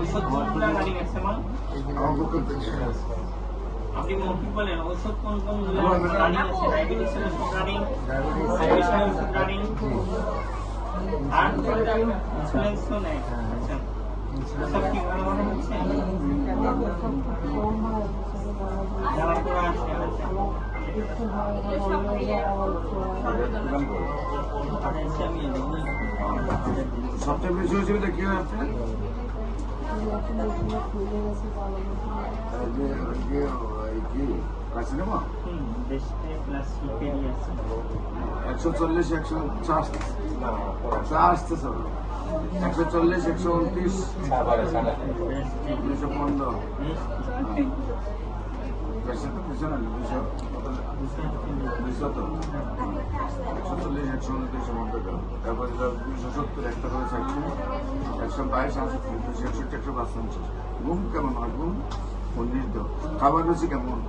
ঔষধ কোনগুলো রানিং আছে মা? আপনি মুখে বলেন ঔষধ কোন কোনগুলো রানিং আছে? ডায়াবেটিসের ওষুধ রানিং, প্রেশারের ওষুধ রানিং, আর ইনসুলিনও নেয়। আচ্ছা, সব কি ভালো মনে হচ্ছে? যারা করা আছে আচ্ছা সবচেয়ে বেশি হয়েছিল কি আছে কাশিনামা 140 104 আসতেছে 140 129 215 कैसे तो कैसे ना 200 तो 140 129 মধ্যে গেল তারপরে 270 একটা করে থাকছে 122 160 165 ঘুম কেমন হয় ঘুম 19 খাবার রুচি কেমন